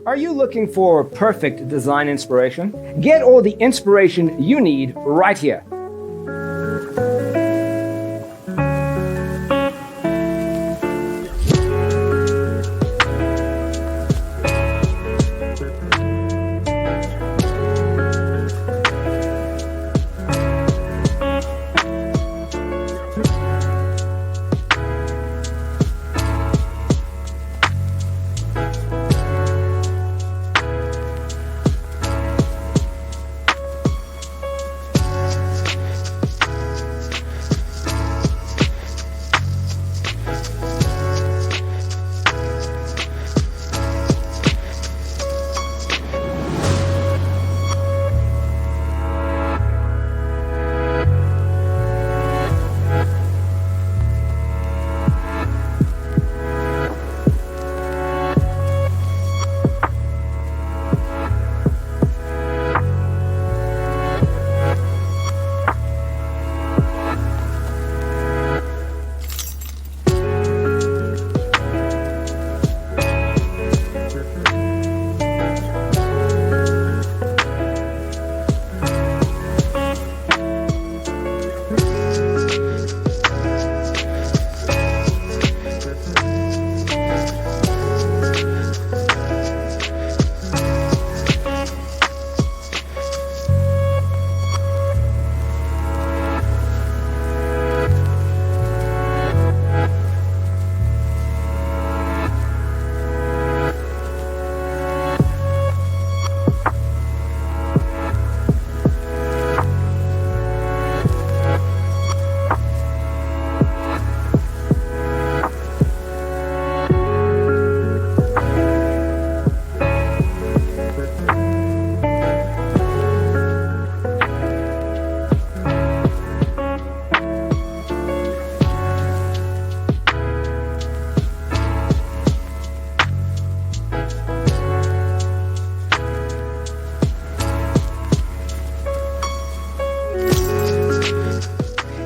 Are you looking for perfect design inspiration? Get all the inspiration you need right here.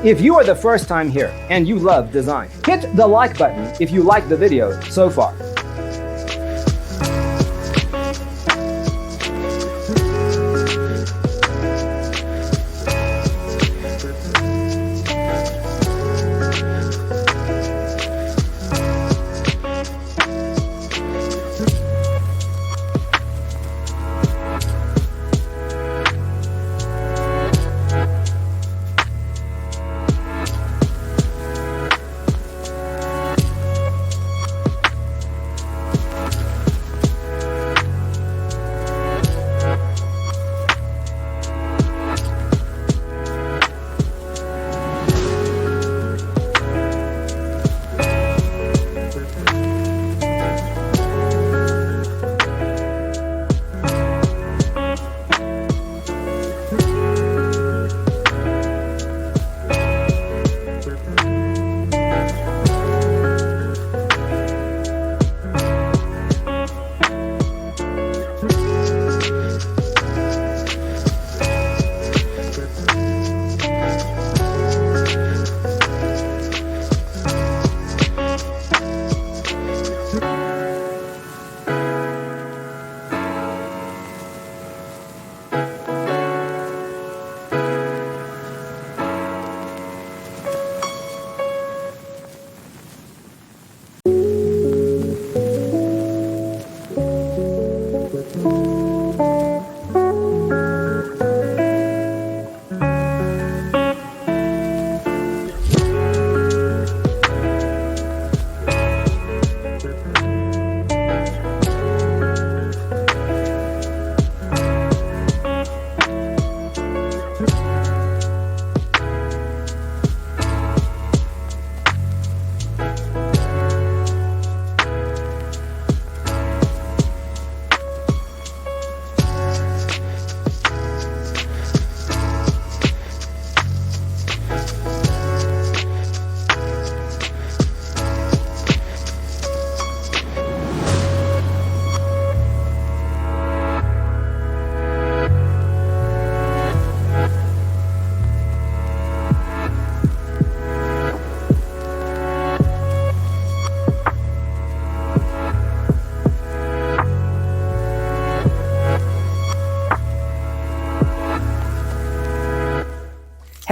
If you are the first time here and you love design, hit the like button if you like the video so far.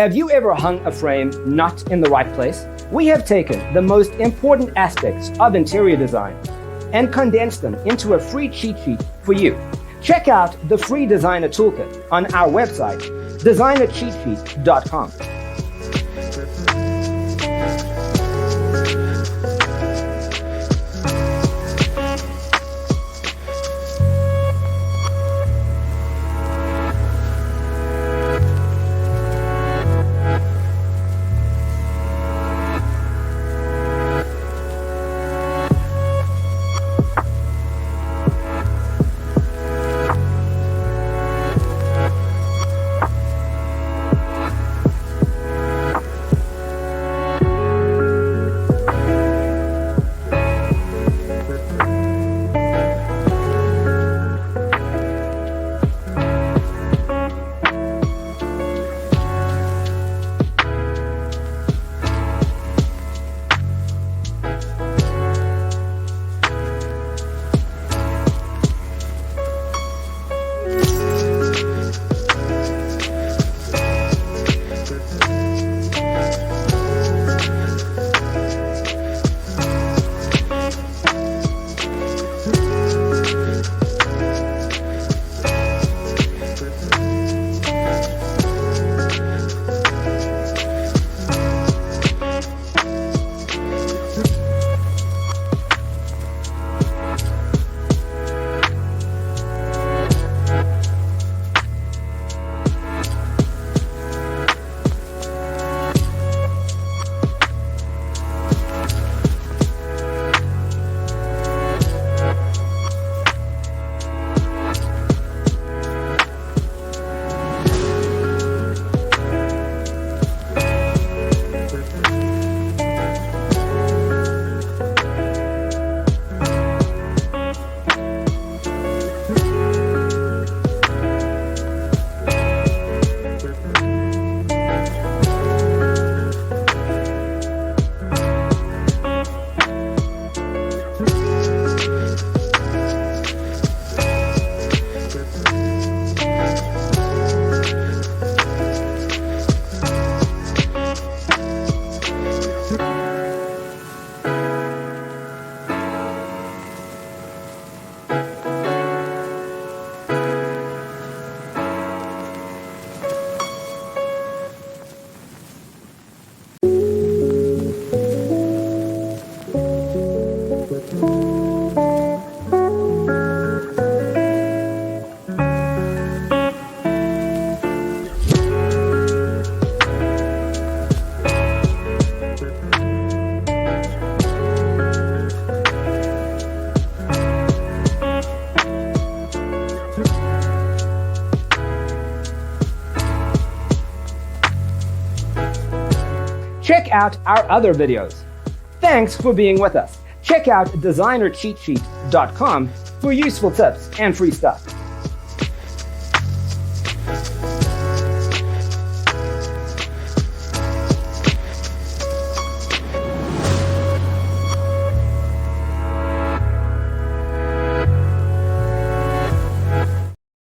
Have you ever hung a frame not in the right place? We have taken the most important aspects of interior design and condensed them into a free cheat sheet for you. Check out the free designer toolkit on our website, designercheatsheet.com. Check out our other videos. Thanks for being with us. Check out designercheatsheet.com for useful tips and free stuff.